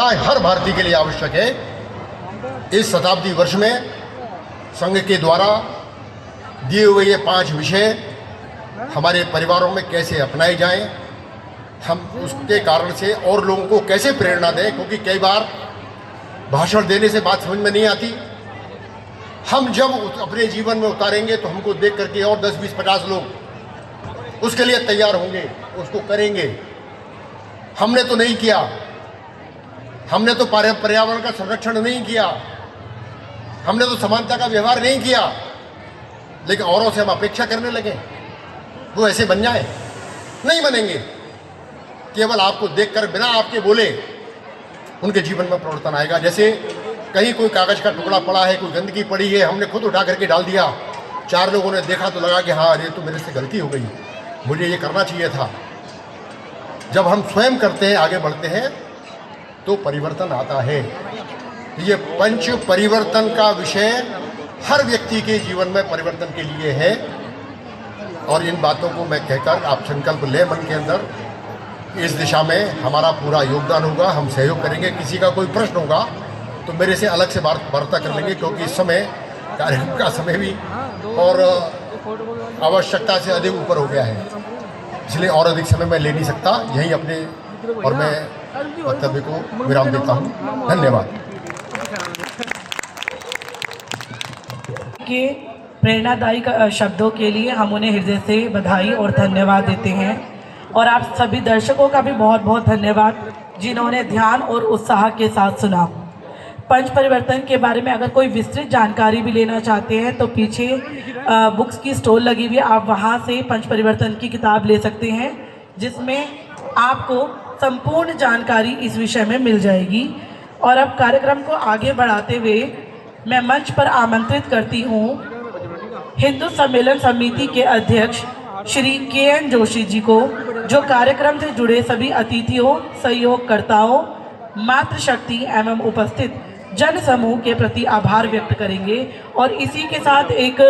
परिवर्तनता हर भारतीय के लिए आवश्यक है। इस शताब्दी वर्ष में संघ के द्वारा दिए हुए ये 5 विषय हमारे परिवारों में कैसे अपनाए जाएं, हम उसके कारण से और लोगों को कैसे प्रेरणा दें, क्योंकि कई बार भाषण देने से बात समझ में नहीं आती। हम जब अपने जीवन में उतारेंगे तो हमको देख करके और 10, 20, 50 लोग उसके लिए तैयार होंगे, उसको करेंगे। हमने तो नहीं किया, हमने तो पर्यावरण का संरक्षण नहीं किया, हमने तो समानता का व्यवहार नहीं किया, लेकिन औरों से हम अपेक्षा करने लगे वो ऐसे बन जाए। नहीं बनेंगे। केवल आपको देखकर बिना आपके बोले उनके जीवन में परिवर्तन आएगा। जैसे कहीं कोई कागज़ का टुकड़ा पड़ा है, कोई गंदगी पड़ी है, हमने खुद उठा करके डाल दिया, 4 लोगों ने देखा तो लगा कि हाँ ये तो मेरे से गलती हो गई, मुझे ये करना चाहिए था। जब हम स्वयं करते हैं, आगे बढ़ते हैं, तो परिवर्तन आता है। ये पंच परिवर्तन का विषय हर व्यक्ति के जीवन में परिवर्तन के लिए है। और इन बातों को मैं कहकर आप संकल्प लें मन के अंदर, इस दिशा में हमारा पूरा योगदान होगा, हम सहयोग करेंगे। किसी का कोई प्रश्न होगा तो मेरे से अलग से वार्ता कर लेंगे, क्योंकि इस समय कार्यक्रम का समय भी और आवश्यकता से अधिक ऊपर हो गया है, इसलिए और अधिक समय मैं ले नहीं सकता। यहीं अपने और मैं वक्तव्य को विराम देता हूँ। धन्यवाद। के प्रेरणादायी शब्दों के लिए हम उन्हें हृदय से बधाई और धन्यवाद देते हैं। और आप सभी दर्शकों का भी बहुत बहुत धन्यवाद जिन्होंने ध्यान और उत्साह के साथ सुना। पंच परिवर्तन के बारे में अगर कोई विस्तृत जानकारी भी लेना चाहते हैं तो पीछे बुक्स की स्टॉल लगी हुई है, आप वहां से पंच परिवर्तन की किताब ले सकते हैं, जिसमें आपको संपूर्ण जानकारी इस विषय में मिल जाएगी। और अब कार्यक्रम को आगे बढ़ाते हुए मैं मंच पर आमंत्रित करती हूँ हिंदू सम्मेलन समिति के अध्यक्ष श्री KN जोशी जी को, जो कार्यक्रम से जुड़े सभी अतिथियों, सहयोगकर्ताओं, मातृशक्ति एवं उपस्थित जन समूह के प्रति आभार व्यक्त करेंगे। और इसी के साथ एक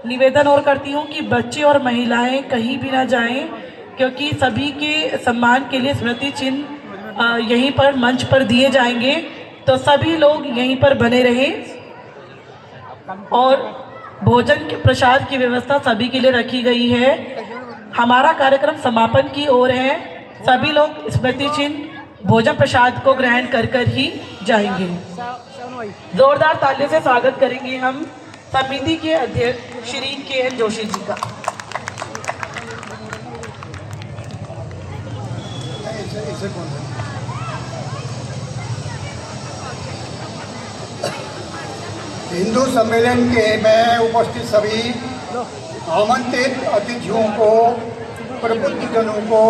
निवेदन और करती हूँ कि बच्चे और महिलाएं कहीं भी ना जाएं, क्योंकि सभी के सम्मान के लिए स्मृति चिन्ह यहीं पर मंच पर दिए जाएंगे, तो सभी लोग यहीं पर बने रहें। और भोजन के प्रसाद की व्यवस्था सभी के लिए रखी गई है। हमारा कार्यक्रम समापन की ओर है, सभी लोग स्मृति चिन्ह भोजन प्रसाद को ग्रहण कर कर ही जाएंगे। जोरदार तालियों से स्वागत करेंगे हम समिति के अध्यक्ष श्री KN जोशी जी का। हिंदू सम्मेलन के में उपस्थित सभी आमंत्रित अतिथियों को, प्रबुद्धजनों को,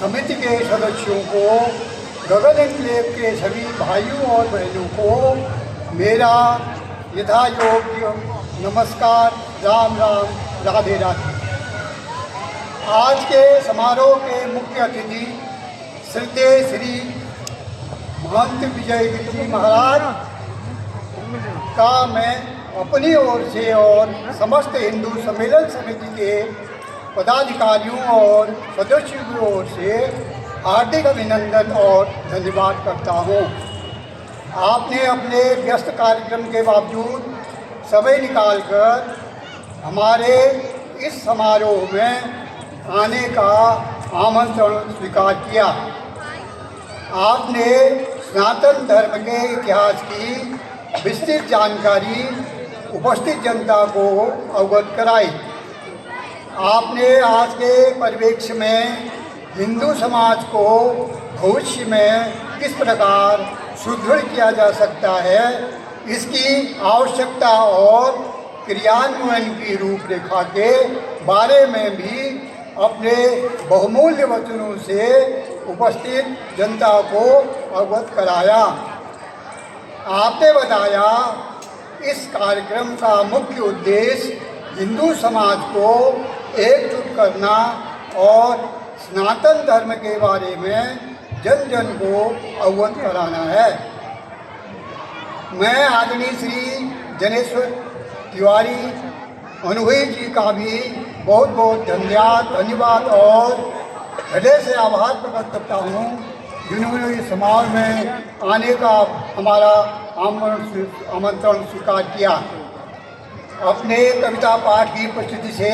समिति के सदस्यों को, गगन एन्क्लेव के सभी भाइयों और बहनों को मेरा यथायोग्य नमस्कार, राम राम, राधे राधे। आज के समारोह के मुख्य अतिथि श्रद्धेय श्री महंत विजय गिरी महाराज का मैं अपनी ओर से और समस्त हिंदू सम्मेलन समिति के पदाधिकारियों और सदस्यों की ओर से हार्दिक अभिनंदन और धन्यवाद करता हूँ। आपने अपने व्यस्त कार्यक्रम के बावजूद समय निकालकर हमारे इस समारोह में आने का आमंत्रण स्वीकार किया। आपने सनातन धर्म के इतिहास की विस्तृत जानकारी उपस्थित जनता को अवगत कराई। आपने आज के परिप्रेक्ष्य में हिंदू समाज को भविष्य में किस प्रकार सुदृढ़ किया जा सकता है, इसकी आवश्यकता और क्रियान्वयन की रूपरेखा के बारे में भी अपने बहुमूल्य वचनों से उपस्थित जनता को अवगत कराया। आपने बताया इस कार्यक्रम का मुख्य उद्देश्य हिंदू समाज को एकजुट करना और सनातन धर्म के बारे में जन जन को अवगत कराना है। मैं आदरणीय श्री जनेश्वर तिवारी अनुभवी जी का भी बहुत बहुत धन्यवाद और हृदय से आभार प्रकट करता हूँ जिन्होंने इस समारोह में आने का हमारा आमंत्रण स्वीकार किया। अपने कविता पाठ की प्रस्तुति से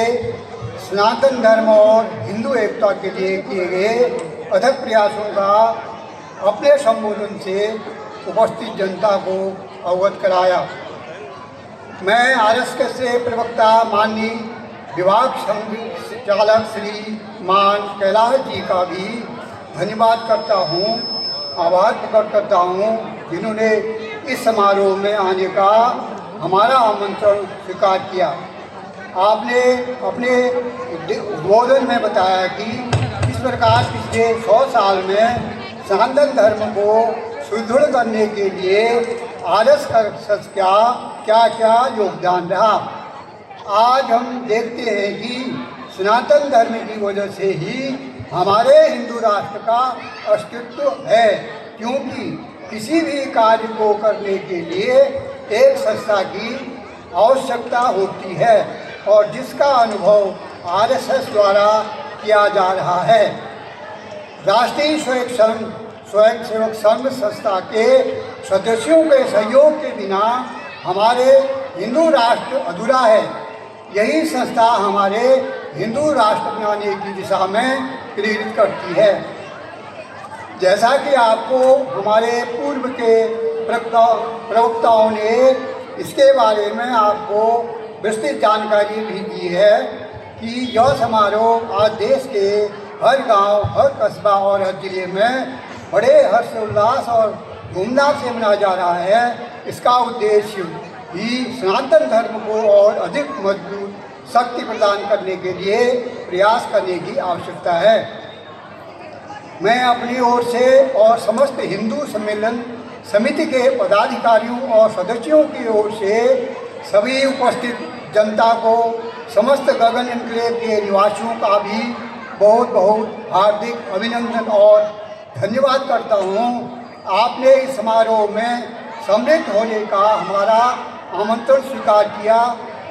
सनातन धर्म और हिंदू एकता के लिए किए गए अथक प्रयासों का अपने संबोधन से उपस्थित जनता को अवगत कराया। मैं आरएसएस से प्रवक्ता माननीय विभाग संचालक श्री मान कैलाश जी का भी धन्यवाद करता हूँ, आभार प्रकट करता हूँ, जिन्होंने इस समारोह में आने का हमारा आमंत्रण स्वीकार किया। आपने अपने उद्बोधन में बताया कि इस प्रकार पिछले 100 साल में सनातन धर्म को सुदृढ़ करने के लिए आरएसएस का क्या क्या योगदान रहा। आज हम देखते हैं कि सनातन धर्म की वजह से ही हमारे हिंदू राष्ट्र का अस्तित्व है, क्योंकि किसी भी कार्य को करने के लिए एक संस्था की आवश्यकता होती है और जिसका अनुभव आरएसएस द्वारा किया जा रहा है। राष्ट्रीय स्वयंसेवक संघ संस्था के सदस्यों के सहयोग के बिना हमारे हिंदू राष्ट्र अधूरा है। यही संस्था हमारे हिंदू राष्ट्र बनाने की दिशा में प्रेरित करती है। जैसा कि आपको हमारे पूर्व के प्रवक्ताओं ने इसके बारे में आपको विस्तृत जानकारी भी दी है कि यह समारोह आज देश के हर गांव, हर कस्बा और हर जिले में बड़े हर्षोल्लास और धूमधाम से मनाया जा रहा है। इसका उद्देश्य भी सनातन धर्म को और अधिक मजबूत शक्ति प्रदान करने के लिए प्रयास करने की आवश्यकता है। मैं अपनी ओर से और समस्त हिंदू सम्मेलन समिति के पदाधिकारियों और सदस्यों की ओर से सभी उपस्थित जनता को, समस्त गगन एन्क्लेव के निवासियों का भी बहुत बहुत हार्दिक अभिनंदन और धन्यवाद करता हूँ। आपने इस समारोह में सम्मिलित होने का हमारा आमंत्रण स्वीकार किया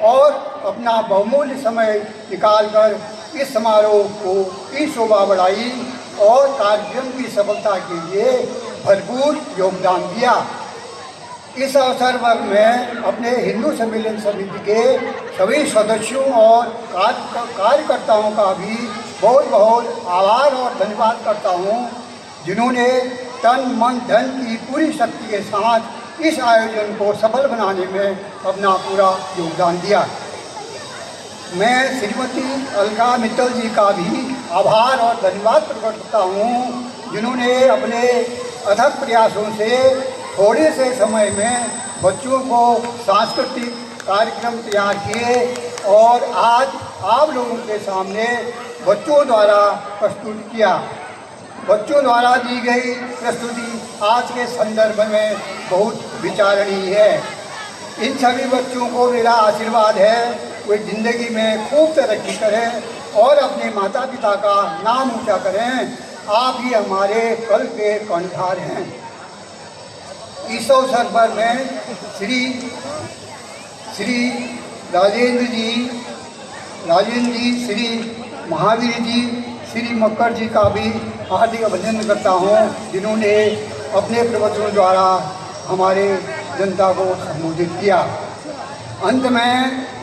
और अपना बहुमूल्य समय निकालकर इस समारोह को की शोभा बढ़ाई और कार्यक्रम की सफलता के लिए भरपूर योगदान दिया। इस अवसर पर मैं अपने हिंदू सम्मेलन समिति के सभी सदस्यों और कार्यकर्ताओं का भी बहुत बहुत आभार और धन्यवाद करता हूँ, जिन्होंने तन मन धन की पूरी शक्ति के साथ इस आयोजन को सफल बनाने में अपना पूरा योगदान दिया। मैं श्रीमती अलका मित्तल जी का भी आभार और धन्यवाद प्रकट करता हूँ, जिन्होंने अपने अथक प्रयासों से थोड़े से समय में बच्चों को सांस्कृतिक कार्यक्रम तैयार किए और आज आप लोगों के सामने बच्चों द्वारा प्रस्तुत किया। बच्चों द्वारा दी गई प्रस्तुति आज के संदर्भ में बहुत विचारणीय है। इन सभी बच्चों को मेरा आशीर्वाद है, वे ज़िंदगी में खूब तरक्की करें और अपने माता पिता का नाम ऊंचा करें। आप ही हमारे कल के कर्णधार हैं। इस अवसर पर मैं श्री राजेंद्र जी, श्री महावीर जी, श्री मक्कर जी का भी हार्दिक अभिनंदन करता हूँ, जिन्होंने अपने प्रवचनों द्वारा हमारे जनता को संबोधित किया। अंत में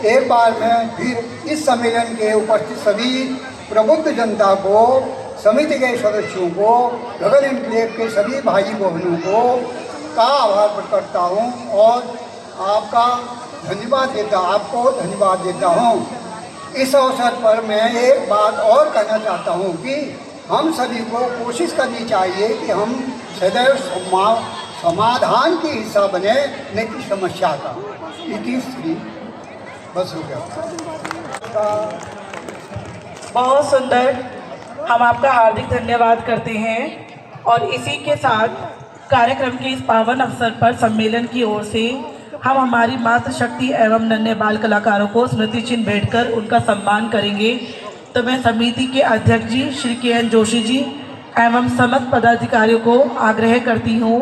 एक बार मैं फिर इस सम्मेलन के उपस्थित सभी प्रबुद्ध जनता को, समिति के सदस्यों को, गगन एन्क्लेव के सभी भाई बहनों को का आभार प्रकट करता हूँ और आपको धन्यवाद देता हूँ। इस अवसर पर मैं एक बात और कहना चाहता हूँ कि हम सभी को कोशिश करनी चाहिए कि हम सदैव समाधान की हिस्सा बने, न कि समस्या का। इति बस हो गया। बहुत सुंदर, हम आपका हार्दिक धन्यवाद करते हैं और इसी के साथ कार्यक्रम के इस पावन अवसर पर सम्मेलन की ओर से हम हमारी मातृशक्ति एवं नन्हे बाल कलाकारों को स्मृति चिन्ह भेंटकर उनका सम्मान करेंगे। तो मैं समिति के अध्यक्ष जी श्री के.एन. जोशी जी एवं समस्त पदाधिकारियों को आग्रह करती हूँ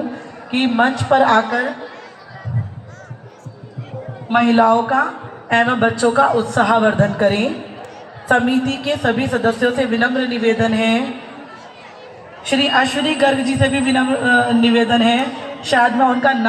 कि मंच पर आकर महिलाओं का एवं बच्चों का उत्साहवर्धन करें। समिति के सभी सदस्यों से विनम्र निवेदन है श्री अश्विनी गर्ग जी से भी विनम्र निवेदन है, शायद मैं उनका नाम